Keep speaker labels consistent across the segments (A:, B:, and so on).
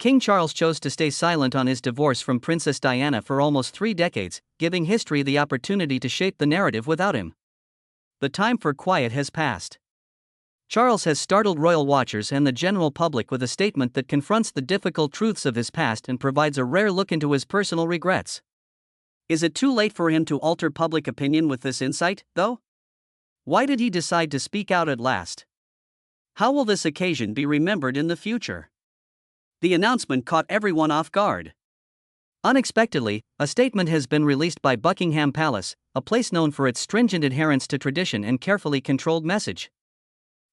A: King Charles chose to stay silent on his divorce from Princess Diana for almost 3 decades, giving history the opportunity to shape the narrative without him. The time for quiet has passed. Charles has startled royal watchers and the general public with a statement that confronts the difficult truths of his past and provides a rare look into his personal regrets. Is it too late for him to alter public opinion with this insight, though? Why did he decide to speak out at last? How will this occasion be remembered in the future? The announcement caught everyone off guard. Unexpectedly, a statement has been released by Buckingham Palace, a place known for its stringent adherence to tradition and carefully controlled message.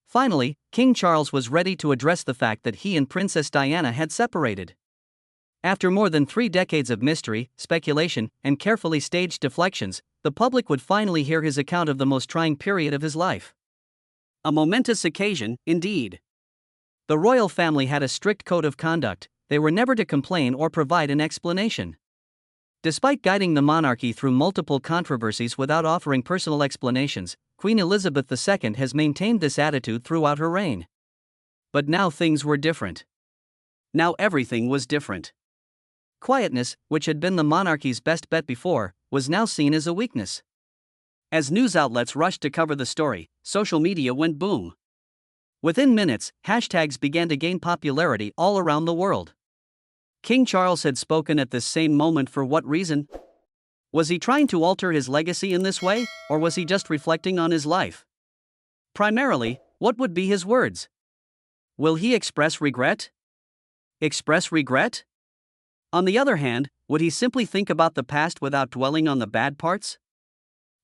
A: Finally, King Charles was ready to address the fact that he and Princess Diana had separated. After more than 3 decades of mystery, speculation, and carefully staged deflections, the public would finally hear his account of the most trying period of his life. A momentous occasion, indeed. The royal family had a strict code of conduct. They were never to complain or provide an explanation. Despite guiding the monarchy through multiple controversies without offering personal explanations, Queen Elizabeth II has maintained this attitude throughout her reign. But now things were different. Now everything was different. Quietness, which had been the monarchy's best bet before, was now seen as a weakness. As news outlets rushed to cover the story, social media went boom. Within minutes, hashtags began to gain popularity all around the world. King Charles had spoken at this same moment for what reason? Was he trying to alter his legacy in this way, or was he just reflecting on his life? Primarily, what would be his words? Will he express regret? Express regret? On the other hand, would he simply think about the past without dwelling on the bad parts?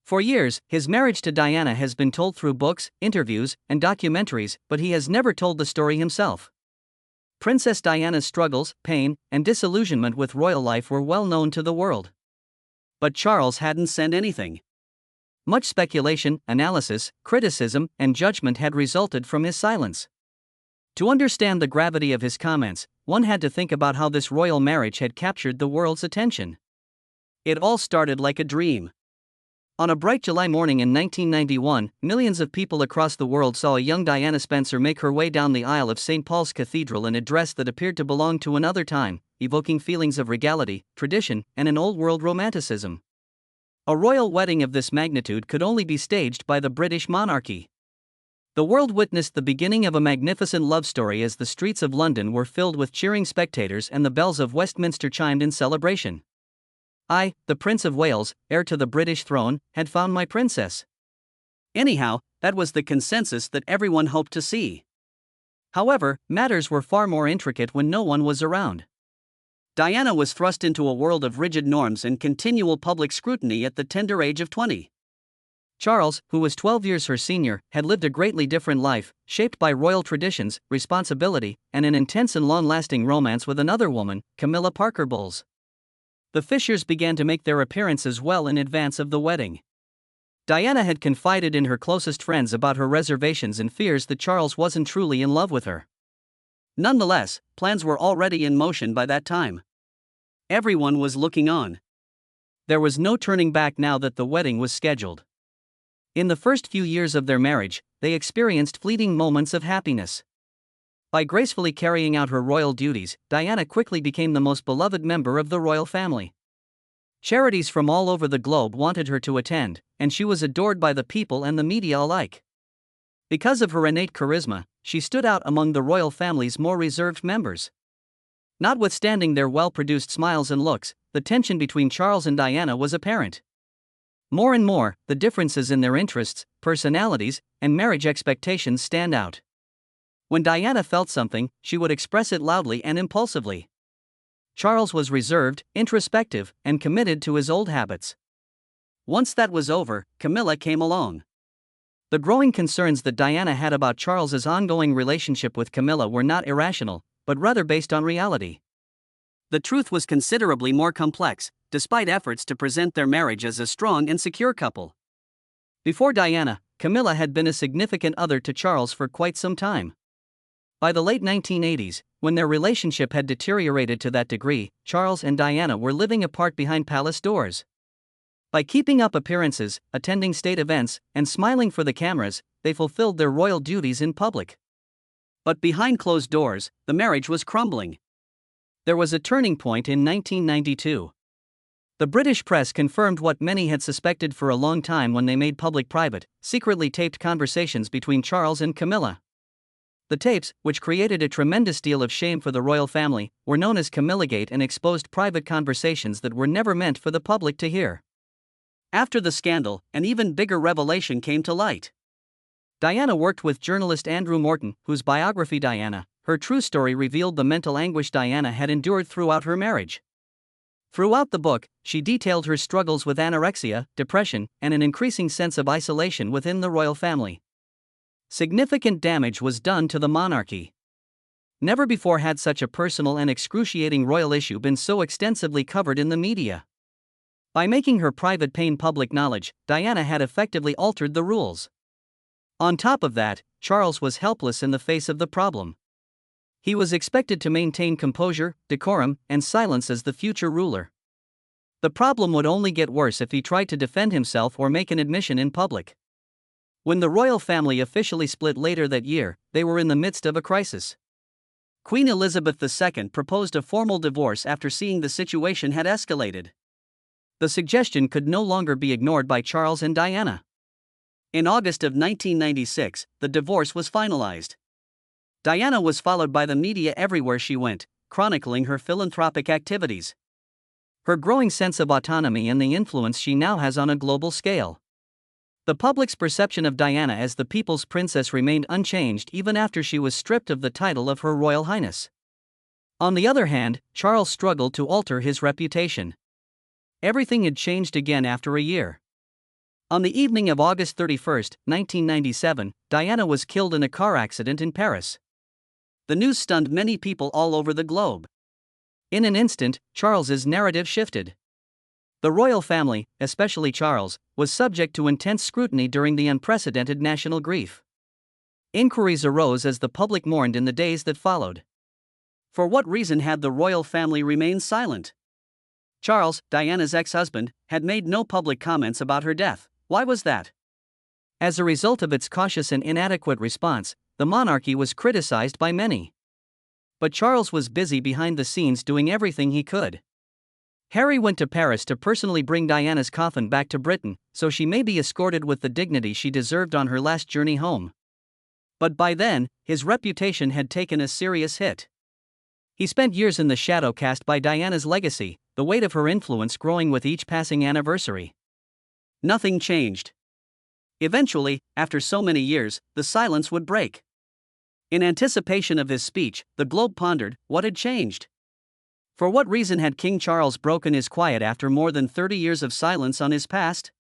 A: For years, his marriage to Diana has been told through books, interviews, and documentaries, but he has never told the story himself. Princess Diana's struggles, pain, and disillusionment with royal life were well known to the world. But Charles hadn't said anything. Much speculation, analysis, criticism, and judgment had resulted from his silence. To understand the gravity of his comments, one had to think about how this royal marriage had captured the world's attention. It all started like a dream. On a bright July morning in 1991, millions of people across the world saw a young Diana Spencer make her way down the aisle of St. Paul's Cathedral in a dress that appeared to belong to another time, evoking feelings of regality, tradition, and an old-world romanticism. A royal wedding of this magnitude could only be staged by the British monarchy. The world witnessed the beginning of a magnificent love story as the streets of London were filled with cheering spectators and the bells of Westminster chimed in celebration. I, the Prince of Wales, heir to the British throne, had found my princess. Anyhow, that was the consensus that everyone hoped to see. However, matters were far more intricate when no one was around. Diana was thrust into a world of rigid norms and continual public scrutiny at the tender age of 20. Charles, who was 12 years her senior, had lived a greatly different life, shaped by royal traditions, responsibility, and an intense and long-lasting romance with another woman, Camilla Parker Bowles. The Fishers began to make their appearances well in advance of the wedding. Diana had confided in her closest friends about her reservations and fears that Charles wasn't truly in love with her. Nonetheless, plans were already in motion by that time. Everyone was looking on. There was no turning back now that the wedding was scheduled. In the first few years of their marriage, they experienced fleeting moments of happiness. By gracefully carrying out her royal duties, Diana quickly became the most beloved member of the royal family. Charities from all over the globe wanted her to attend, and she was adored by the people and the media alike. Because of her innate charisma, she stood out among the royal family's more reserved members. Notwithstanding their well-produced smiles and looks, the tension between Charles and Diana was apparent. More and more, the differences in their interests, personalities, and marriage expectations stand out. When Diana felt something, she would express it loudly and impulsively. Charles was reserved, introspective, and committed to his old habits. Once that was over, Camilla came along. The growing concerns that Diana had about Charles's ongoing relationship with Camilla were not irrational, but rather based on reality. The truth was considerably more complex, despite efforts to present their marriage as a strong and secure couple. Before Diana, Camilla had been a significant other to Charles for quite some time. By the late 1980s, when their relationship had deteriorated to that degree, Charles and Diana were living apart behind palace doors. By keeping up appearances, attending state events, and smiling for the cameras, they fulfilled their royal duties in public. But behind closed doors, the marriage was crumbling. There was a turning point in 1992. The British press confirmed what many had suspected for a long time when they made public private, secretly taped conversations between Charles and Camilla. The tapes, which created a tremendous deal of shame for the royal family, were known as Camillagate and exposed private conversations that were never meant for the public to hear. After the scandal, an even bigger revelation came to light. Diana worked with journalist Andrew Morton, whose biography Diana, Her True Story revealed the mental anguish Diana had endured throughout her marriage. Throughout the book, she detailed her struggles with anorexia, depression, and an increasing sense of isolation within the royal family. Significant damage was done to the monarchy. Never before had such a personal and excruciating royal issue been so extensively covered in the media. By making her private pain public knowledge, Diana had effectively altered the rules. On top of that, Charles was helpless in the face of the problem. He was expected to maintain composure, decorum, and silence as the future ruler. The problem would only get worse if he tried to defend himself or make an admission in public. When the royal family officially split later that year, they were in the midst of a crisis. Queen Elizabeth II proposed a formal divorce after seeing the situation had escalated. The suggestion could no longer be ignored by Charles and Diana. In August of 1996, the divorce was finalized. Diana was followed by the media everywhere she went, chronicling her philanthropic activities, her growing sense of autonomy, and the influence she now has on a global scale. The public's perception of Diana as the people's princess remained unchanged even after she was stripped of the title of Her Royal Highness. On the other hand, Charles struggled to alter his reputation. Everything had changed again after a year. On the evening of August 31, 1997, Diana was killed in a car accident in Paris. The news stunned many people all over the globe. In an instant, Charles's narrative shifted. The royal family, especially Charles, was subject to intense scrutiny during the unprecedented national grief. Inquiries arose as the public mourned in the days that followed. For what reason had the royal family remained silent? Charles, Diana's ex-husband, had made no public comments about her death. Why was that? As a result of its cautious and inadequate response, the monarchy was criticized by many. But Charles was busy behind the scenes doing everything he could. Harry went to Paris to personally bring Diana's coffin back to Britain, so she may be escorted with the dignity she deserved on her last journey home. But by then, his reputation had taken a serious hit. He spent years in the shadow cast by Diana's legacy, the weight of her influence growing with each passing anniversary. Nothing changed. Eventually, after so many years, the silence would break. In anticipation of his speech, the Globe pondered, what had changed? For what reason had King Charles broken his quiet after more than 30 years of silence on his past?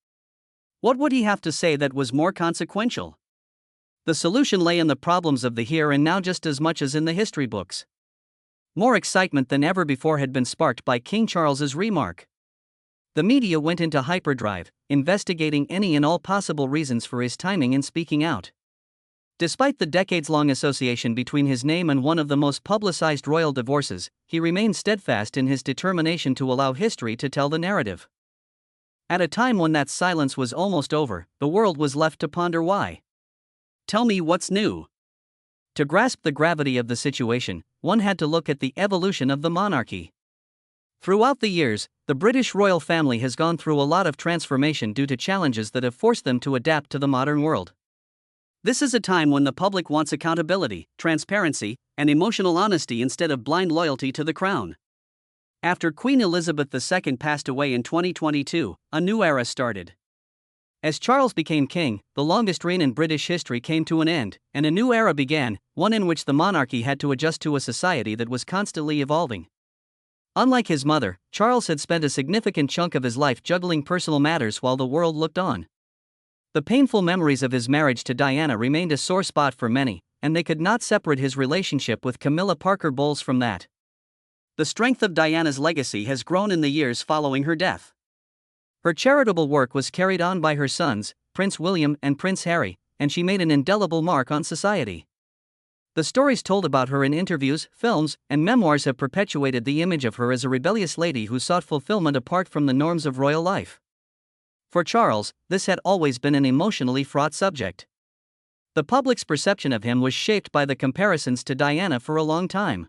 A: What would he have to say that was more consequential? The solution lay in the problems of the here and now just as much as in the history books. More excitement than ever before had been sparked by King Charles's remark. The media went into hyperdrive, investigating any and all possible reasons for his timing in speaking out. Despite the decades-long association between his name and one of the most publicized royal divorces, he remained steadfast in his determination to allow history to tell the narrative. At a time when that silence was almost over, the world was left to ponder why. Tell me what's new. To grasp the gravity of the situation, one had to look at the evolution of the monarchy. Throughout the years, the British royal family has gone through a lot of transformation due to challenges that have forced them to adapt to the modern world. This is a time when the public wants accountability, transparency, and emotional honesty instead of blind loyalty to the crown. After Queen Elizabeth II passed away in 2022, a new era started. As Charles became king, the longest reign in British history came to an end, and a new era began, one in which the monarchy had to adjust to a society that was constantly evolving. Unlike his mother, Charles had spent a significant chunk of his life juggling personal matters while the world looked on. The painful memories of his marriage to Diana remained a sore spot for many, and they could not separate his relationship with Camilla Parker Bowles from that. The strength of Diana's legacy has grown in the years following her death. Her charitable work was carried on by her sons, Prince William and Prince Harry, and she made an indelible mark on society. The stories told about her in interviews, films, and memoirs have perpetuated the image of her as a rebellious lady who sought fulfillment apart from the norms of royal life. For Charles, this had always been an emotionally fraught subject. The public's perception of him was shaped by the comparisons to Diana for a long time.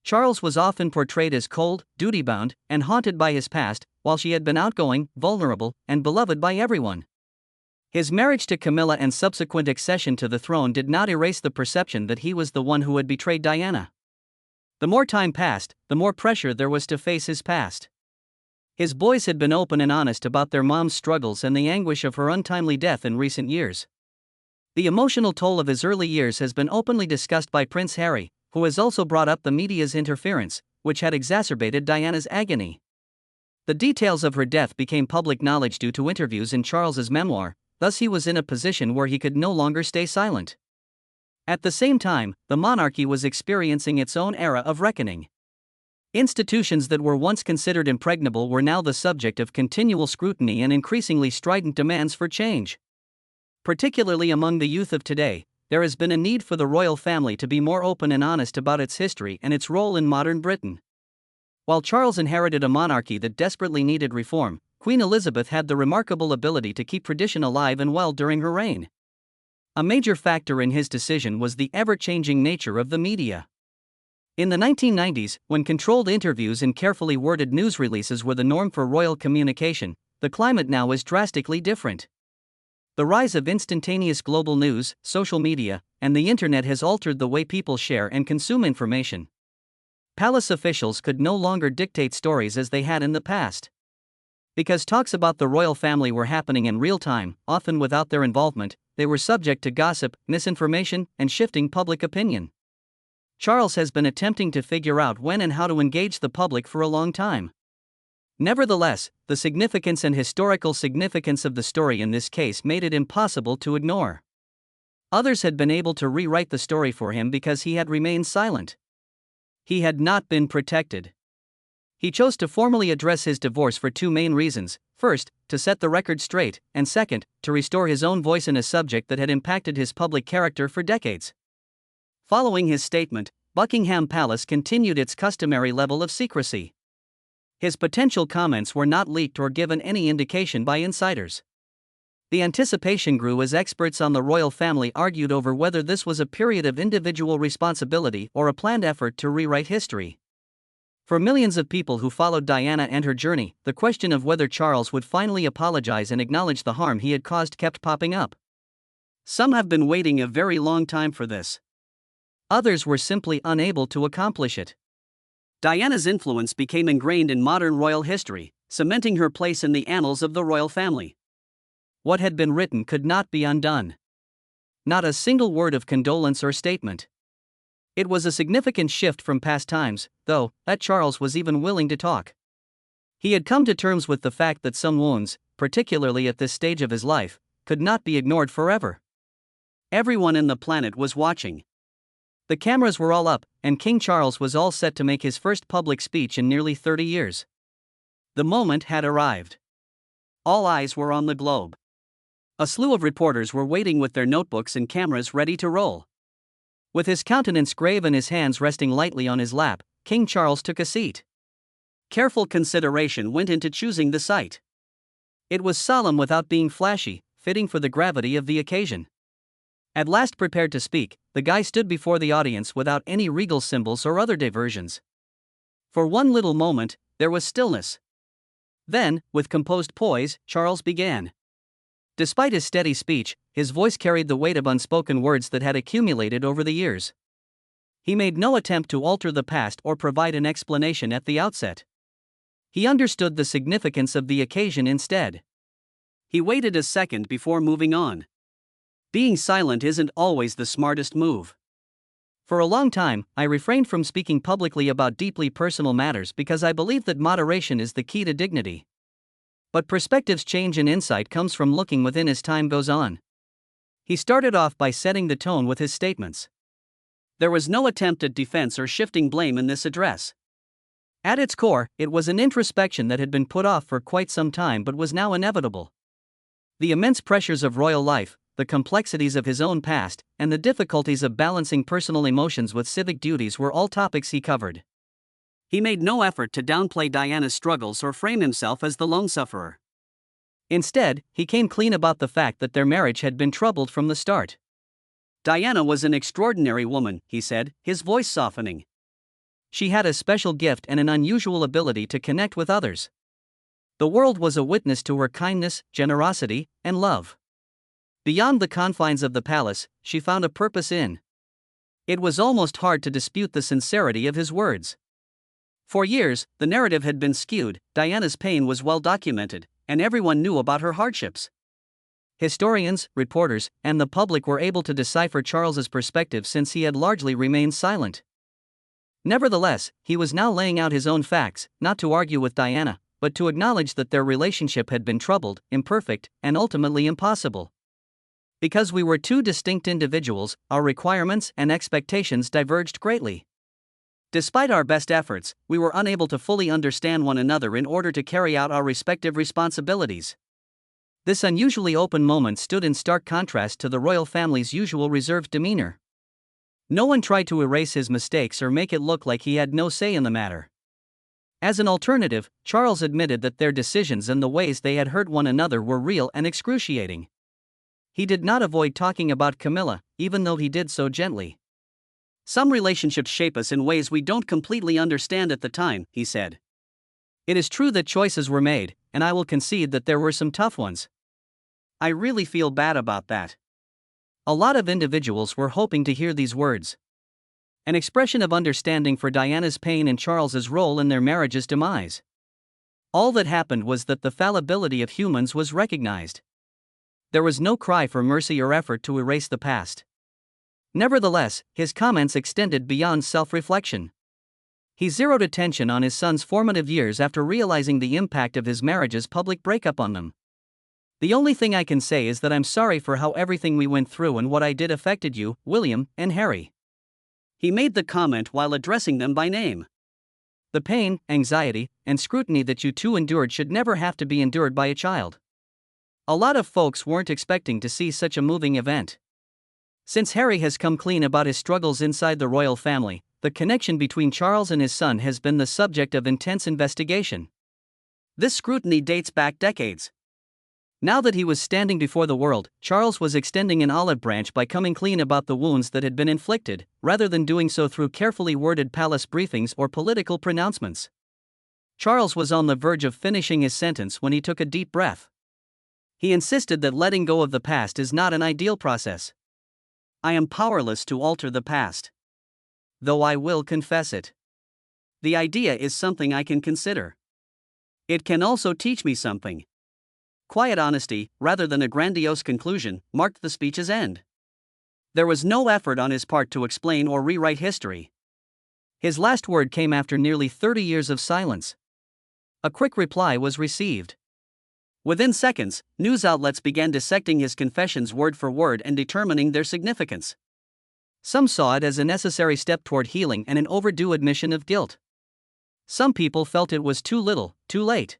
A: Charles was often portrayed as cold, duty-bound, and haunted by his past, while she had been outgoing, vulnerable, and beloved by everyone. His marriage to Camilla and subsequent accession to the throne did not erase the perception that he was the one who had betrayed Diana. The more time passed, the more pressure there was to face his past. His boys had been open and honest about their mom's struggles and the anguish of her untimely death in recent years. The emotional toll of his early years has been openly discussed by Prince Harry, who has also brought up the media's interference, which had exacerbated Diana's agony. The details of her death became public knowledge due to interviews in Charles's memoir, thus he was in a position where he could no longer stay silent. At the same time, the monarchy was experiencing its own era of reckoning. Institutions that were once considered impregnable were now the subject of continual scrutiny and increasingly strident demands for change. Particularly among the youth of today, there has been a need for the royal family to be more open and honest about its history and its role in modern Britain. While Charles inherited a monarchy that desperately needed reform, Queen Elizabeth had the remarkable ability to keep tradition alive and well during her reign. A major factor in his decision was the ever-changing nature of the media. In the 1990s, when controlled interviews and carefully worded news releases were the norm for royal communication, the climate now is drastically different. The rise of instantaneous global news, social media, and the internet has altered the way people share and consume information. Palace officials could no longer dictate stories as they had in the past. Because talks about the royal family were happening in real time, often without their involvement, they were subject to gossip, misinformation, and shifting public opinion. Charles has been attempting to figure out when and how to engage the public for a long time. Nevertheless, the significance and historical significance of the story in this case made it impossible to ignore. Others had been able to rewrite the story for him because he had remained silent. He had not been protected. He chose to formally address his divorce for two main reasons: first, to set the record straight, and second, to restore his own voice in a subject that had impacted his public character for decades. Following his statement, Buckingham Palace continued its customary level of secrecy. His potential comments were not leaked or given any indication by insiders. The anticipation grew as experts on the royal family argued over whether this was a period of individual responsibility or a planned effort to rewrite history. For millions of people who followed Diana and her journey, the question of whether Charles would finally apologize and acknowledge the harm he had caused kept popping up. Some have been waiting a very long time for this. Others were simply unable to accomplish it. Diana's influence became ingrained in modern royal history, cementing her place in the annals of the royal family. What had been written could not be undone. Not a single word of condolence or statement. It was a significant shift from past times, though, that Charles was even willing to talk. He had come to terms with the fact that some wounds, particularly at this stage of his life, could not be ignored forever. Everyone in the planet was watching. The cameras were all up, and King Charles was all set to make his first public speech in nearly 30 years. The moment had arrived. All eyes were on the globe. A slew of reporters were waiting with their notebooks and cameras ready to roll. With his countenance grave and his hands resting lightly on his lap, King Charles took a seat. Careful consideration went into choosing the site. It was solemn without being flashy, fitting for the gravity of the occasion. At last prepared to speak, the guy stood before the audience without any regal symbols or other diversions. For one little moment, there was stillness. Then, with composed poise, Charles began. Despite his steady speech, his voice carried the weight of unspoken words that had accumulated over the years. He made no attempt to alter the past or provide an explanation at the outset. He understood the significance of the occasion instead. He waited a second before moving on. Being silent isn't always the smartest move. For a long time, I refrained from speaking publicly about deeply personal matters because I believe that moderation is the key to dignity. But perspectives change and insight comes from looking within as time goes on. He started off by setting the tone with his statements. There was no attempt at defense or shifting blame in this address. At its core, it was an introspection that had been put off for quite some time but was now inevitable. The immense pressures of royal life, the complexities of his own past, and the difficulties of balancing personal emotions with civic duties were all topics he covered. He made no effort to downplay Diana's struggles or frame himself as the lone sufferer. Instead, he came clean about the fact that their marriage had been troubled from the start. Diana was an extraordinary woman, he said, his voice softening. She had a special gift and an unusual ability to connect with others. The world was a witness to her kindness, generosity, and love. Beyond the confines of the palace, she found a purpose in. It was almost hard to dispute the sincerity of his words. For years, the narrative had been skewed. Diana's pain was well documented, and everyone knew about her hardships. Historians, reporters, and the public were able to decipher Charles's perspective since he had largely remained silent. Nevertheless, he was now laying out his own facts, not to argue with Diana, but to acknowledge that their relationship had been troubled, imperfect, and ultimately impossible. Because we were two distinct individuals, our requirements and expectations diverged greatly. Despite our best efforts, we were unable to fully understand one another in order to carry out our respective responsibilities. This unusually open moment stood in stark contrast to the royal family's usual reserved demeanor. No one tried to erase his mistakes or make it look like he had no say in the matter. As an alternative, Charles admitted that their decisions and the ways they had hurt one another were real and excruciating. He did not avoid talking about Camilla, even though he did so gently. "Some relationships shape us in ways we don't completely understand at the time," he said. "It is true that choices were made, and I will concede that there were some tough ones. I really feel bad about that." A lot of individuals were hoping to hear these words. An expression of understanding for Diana's pain and Charles's role in their marriage's demise. All that happened was that the fallibility of humans was recognized. There was no cry for mercy or effort to erase the past. Nevertheless, his comments extended beyond self-reflection. He zeroed attention on his son's formative years after realizing the impact of his marriage's public breakup on them. "The only thing I can say is that I'm sorry for how everything we went through and what I did affected you, William, and Harry." He made the comment while addressing them by name. "The pain, anxiety, and scrutiny that you two endured should never have to be endured by a child." A lot of folks weren't expecting to see such a moving event. Since Harry has come clean about his struggles inside the royal family, the connection between Charles and his son has been the subject of intense investigation. This scrutiny dates back decades. Now that he was standing before the world, Charles was extending an olive branch by coming clean about the wounds that had been inflicted, rather than doing so through carefully worded palace briefings or political pronouncements. Charles was on the verge of finishing his sentence when he took a deep breath. He insisted that letting go of the past is not an ideal process. "I am powerless to alter the past. Though I will confess it. The idea is something I can consider. It can also teach me something." Quiet honesty, rather than a grandiose conclusion, marked the speech's end. There was no effort on his part to explain or rewrite history. His last word came after nearly 30 years of silence. A quick reply was received. Within seconds, news outlets began dissecting his confessions word for word and determining their significance. Some saw it as a necessary step toward healing and an overdue admission of guilt. Some people felt it was too little, too late.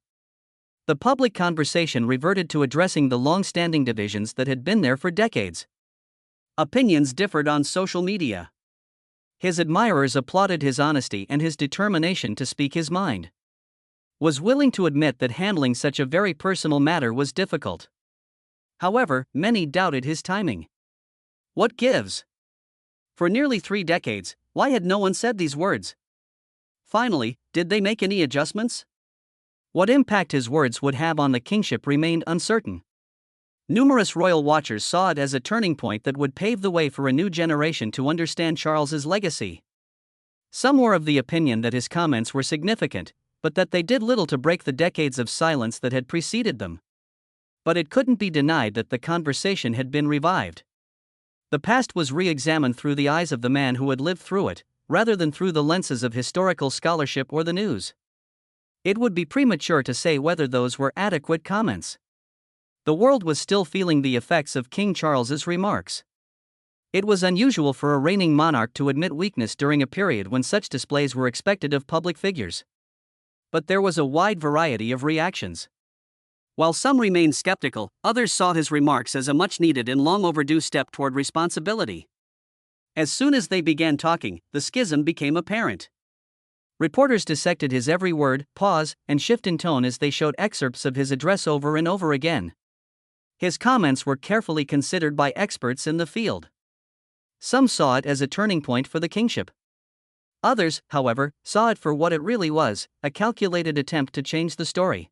A: The public conversation reverted to addressing the long-standing divisions that had been there for decades. Opinions differed on social media. His admirers applauded his honesty and his determination to speak his mind. Was willing to admit that handling such a very personal matter was difficult. However, many doubted his timing. What gives? For nearly 3 decades, why had no one said these words? Finally, did they make any adjustments? What impact his words would have on the kingship remained uncertain. Numerous royal watchers saw it as a turning point that would pave the way for a new generation to understand Charles's legacy. Some were of the opinion that his comments were significant, but that they did little to break the decades of silence that had preceded them. But it couldn't be denied that the conversation had been revived. The past was re-examined through the eyes of the man who had lived through it, rather than through the lenses of historical scholarship or the news. It would be premature to say whether those were adequate comments. The world was still feeling the effects of King Charles's remarks. It was unusual for a reigning monarch to admit weakness during a period when such displays were expected of public figures. But there was a wide variety of reactions. While some remained skeptical, others saw his remarks as a much-needed and long-overdue step toward responsibility. As soon as they began talking, the schism became apparent. Reporters dissected his every word, pause, and shift in tone as they showed excerpts of his address over and over again. His comments were carefully considered by experts in the field. Some saw it as a turning point for the kingship. Others, however, saw it for what it really was, a calculated attempt to change the story.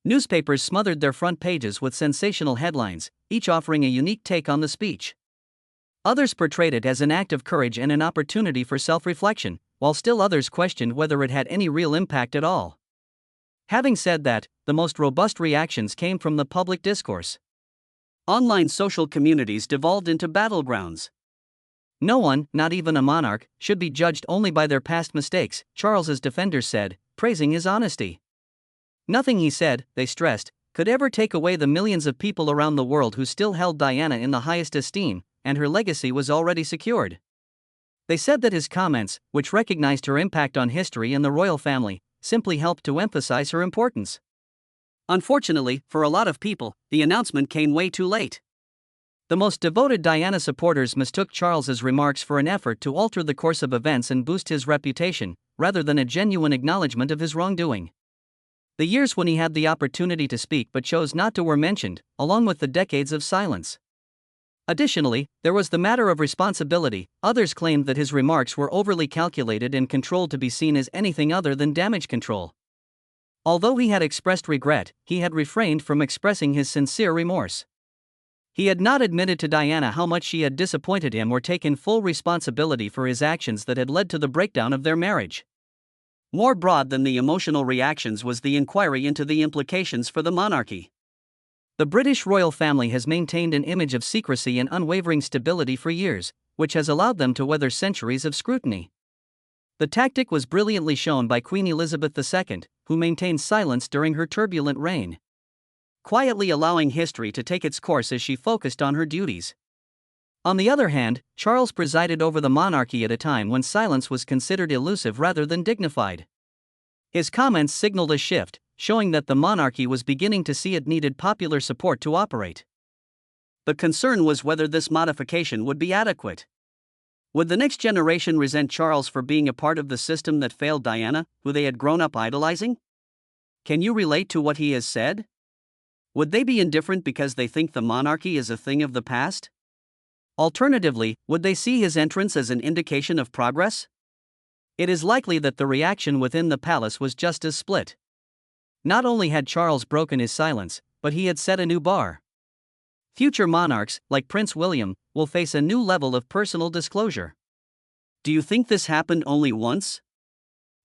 A: Newspapers smothered their front pages with sensational headlines, each offering a unique take on the speech. Others portrayed it as an act of courage and an opportunity for self-reflection, while still others questioned whether it had any real impact at all. Having said that, the most robust reactions came from the public discourse. Online social communities devolved into battlegrounds. No one, not even a monarch, should be judged only by their past mistakes, Charles's defenders said, praising his honesty. Nothing he said, they stressed, could ever take away the millions of people around the world who still held Diana in the highest esteem, and her legacy was already secured. They said that his comments, which recognized her impact on history and the royal family, simply helped to emphasize her importance. Unfortunately, for a lot of people, the announcement came way too late. The most devoted Diana supporters mistook Charles's remarks for an effort to alter the course of events and boost his reputation, rather than a genuine acknowledgement of his wrongdoing. The years when he had the opportunity to speak but chose not to were mentioned, along with the decades of silence. Additionally, there was the matter of responsibility. Others claimed that his remarks were overly calculated and controlled to be seen as anything other than damage control. Although he had expressed regret, he had refrained from expressing his sincere remorse. He had not admitted to Diana how much she had disappointed him or taken full responsibility for his actions that had led to the breakdown of their marriage. More broad than the emotional reactions was the inquiry into the implications for the monarchy. The British royal family has maintained an image of secrecy and unwavering stability for years, which has allowed them to weather centuries of scrutiny. The tactic was brilliantly shown by Queen Elizabeth II, who maintained silence during her turbulent reign, quietly allowing history to take its course as she focused on her duties. On the other hand, Charles presided over the monarchy at a time when silence was considered elusive rather than dignified. His comments signaled a shift, showing that the monarchy was beginning to see it needed popular support to operate. The concern was whether this modification would be adequate. Would the next generation resent Charles for being a part of the system that failed Diana, who they had grown up idolizing? Can you relate to what he has said? Would they be indifferent because they think the monarchy is a thing of the past? Alternatively, would they see his entrance as an indication of progress? It is likely that the reaction within the palace was just as split. Not only had Charles broken his silence, but he had set a new bar. Future monarchs, like Prince William, will face a new level of personal disclosure. Do you think this happened only once?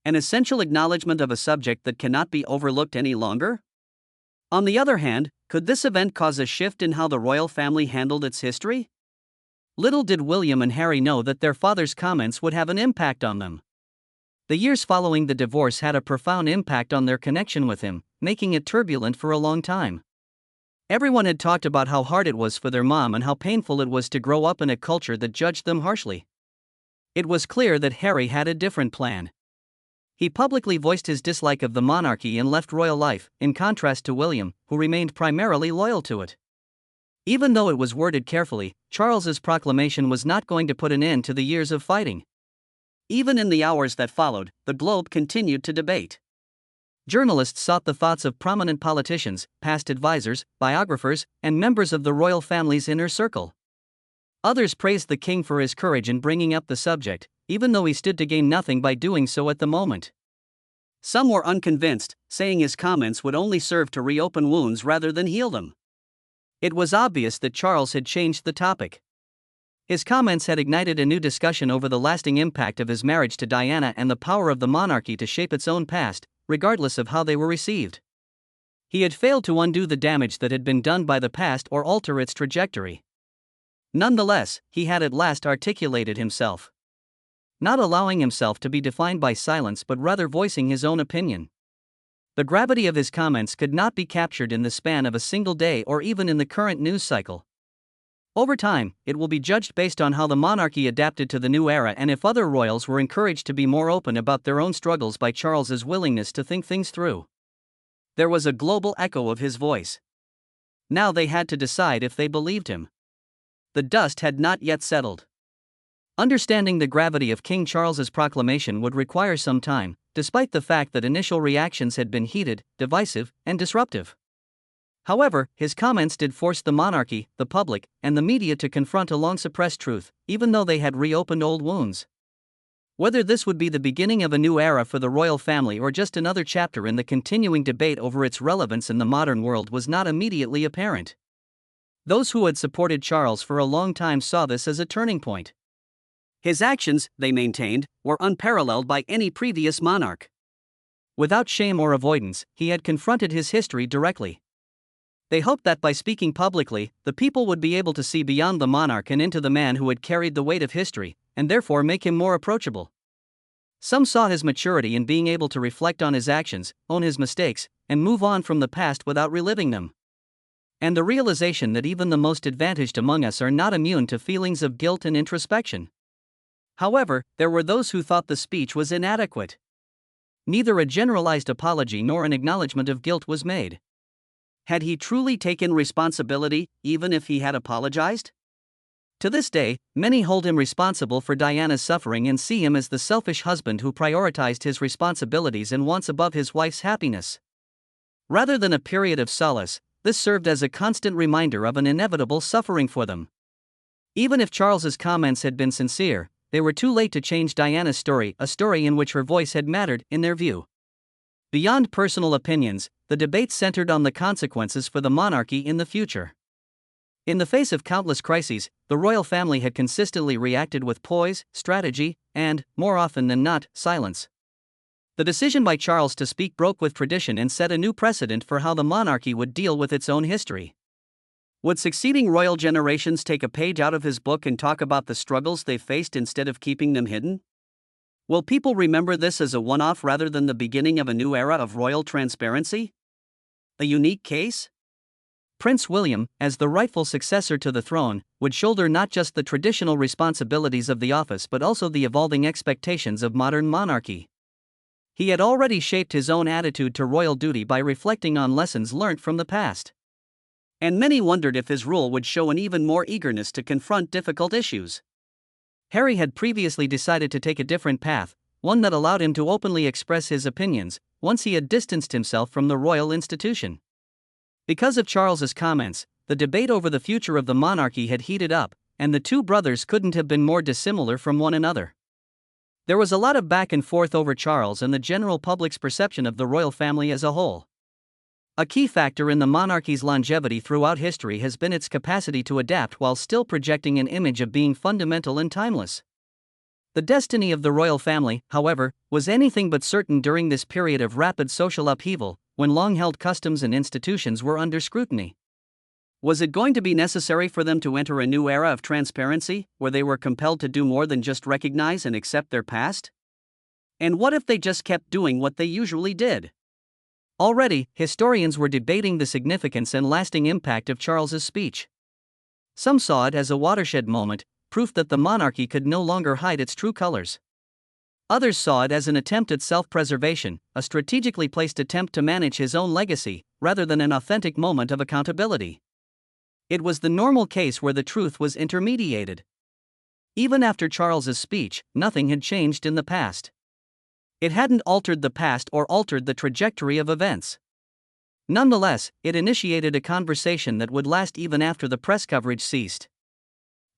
A: An essential acknowledgement of a subject that cannot be overlooked any longer? On the other hand, could this event cause a shift in how the royal family handled its history? Little did William and Harry know that their father's comments would have an impact on them. The years following the divorce had a profound impact on their connection with him, making it turbulent for a long time. Everyone had talked about how hard it was for their mom and how painful it was to grow up in a culture that judged them harshly. It was clear that Harry had a different plan. He publicly voiced his dislike of the monarchy and left royal life, in contrast to William, who remained primarily loyal to it. Even though it was worded carefully, Charles's proclamation was not going to put an end to the years of fighting. Even in the hours that followed, the Globe continued to debate. Journalists sought the thoughts of prominent politicians, past advisors, biographers, and members of the royal family's inner circle. Others praised the king for his courage in bringing up the subject, even though he stood to gain nothing by doing so at the moment. Some were unconvinced, saying his comments would only serve to reopen wounds rather than heal them. It was obvious that Charles had changed the topic. His comments had ignited a new discussion over the lasting impact of his marriage to Diana and the power of the monarchy to shape its own past, regardless of how they were received. He had failed to undo the damage that had been done by the past or alter its trajectory. Nonetheless, he had at last articulated himself. Not allowing himself to be defined by silence but rather voicing his own opinion. The gravity of his comments could not be captured in the span of a single day or even in the current news cycle. Over time, it will be judged based on how the monarchy adapted to the new era and if other royals were encouraged to be more open about their own struggles by Charles's willingness to think things through. There was a global echo of his voice. Now they had to decide if they believed him. The dust had not yet settled. Understanding the gravity of King Charles's proclamation would require some time, despite the fact that initial reactions had been heated, divisive, and disruptive. However, his comments did force the monarchy, the public, and the media to confront a long-suppressed truth, even though they had reopened old wounds. Whether this would be the beginning of a new era for the royal family or just another chapter in the continuing debate over its relevance in the modern world was not immediately apparent. Those who had supported Charles for a long time saw this as a turning point. His actions, they maintained, were unparalleled by any previous monarch. Without shame or avoidance, he had confronted his history directly. They hoped that by speaking publicly, the people would be able to see beyond the monarch and into the man who had carried the weight of history, and therefore make him more approachable. Some saw his maturity in being able to reflect on his actions, own his mistakes, and move on from the past without reliving them. And the realization that even the most advantaged among us are not immune to feelings of guilt and introspection. However, there were those who thought the speech was inadequate. Neither a generalized apology nor an acknowledgement of guilt was made. Had he truly taken responsibility, even if he had apologized? To this day, many hold him responsible for Diana's suffering and see him as the selfish husband who prioritized his responsibilities and wants above his wife's happiness. Rather than a period of solace, this served as a constant reminder of an inevitable suffering for them. Even if Charles's comments had been sincere, they were too late to change Diana's story, a story in which her voice had mattered, in their view. Beyond personal opinions, the debate centered on the consequences for the monarchy in the future. In the face of countless crises, the royal family had consistently reacted with poise, strategy, and, more often than not, silence. The decision by Charles to speak broke with tradition and set a new precedent for how the monarchy would deal with its own history. Would succeeding royal generations take a page out of his book and talk about the struggles they faced instead of keeping them hidden? Will people remember this as a one-off rather than the beginning of a new era of royal transparency? A unique case? Prince William, as the rightful successor to the throne, would shoulder not just the traditional responsibilities of the office but also the evolving expectations of modern monarchy. He had already shaped his own attitude to royal duty by reflecting on lessons learnt from the past. And many wondered if his rule would show an even more eagerness to confront difficult issues. Harry had previously decided to take a different path, one that allowed him to openly express his opinions, once he had distanced himself from the royal institution. Because of Charles's comments, the debate over the future of the monarchy had heated up, and the two brothers couldn't have been more dissimilar from one another. There was a lot of back and forth over Charles and the general public's perception of the royal family as a whole. A key factor in the monarchy's longevity throughout history has been its capacity to adapt while still projecting an image of being fundamental and timeless. The destiny of the royal family, however, was anything but certain during this period of rapid social upheaval, when long-held customs and institutions were under scrutiny. Was it going to be necessary for them to enter a new era of transparency, where they were compelled to do more than just recognize and accept their past? And what if they just kept doing what they usually did? Already, historians were debating the significance and lasting impact of Charles's speech. Some saw it as a watershed moment, proof that the monarchy could no longer hide its true colors. Others saw it as an attempt at self-preservation, a strategically placed attempt to manage his own legacy, rather than an authentic moment of accountability. It was the normal case where the truth was intermediated. Even after Charles's speech, nothing had changed in the past. It hadn't altered the past or altered the trajectory of events. Nonetheless, it initiated a conversation that would last even after the press coverage ceased.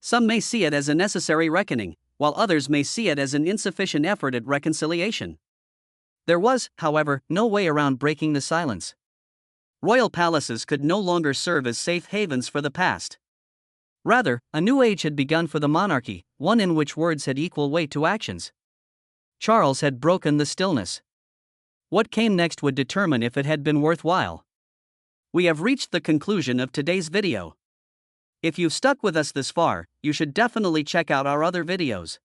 A: Some may see it as a necessary reckoning, while others may see it as an insufficient effort at reconciliation. There was, however, no way around breaking the silence. Royal palaces could no longer serve as safe havens for the past. Rather, a new age had begun for the monarchy, one in which words had equal weight to actions. Charles had broken the stillness. What came next would determine if it had been worthwhile. We have reached the conclusion of today's video. If you've stuck with us this far, you should definitely check out our other videos.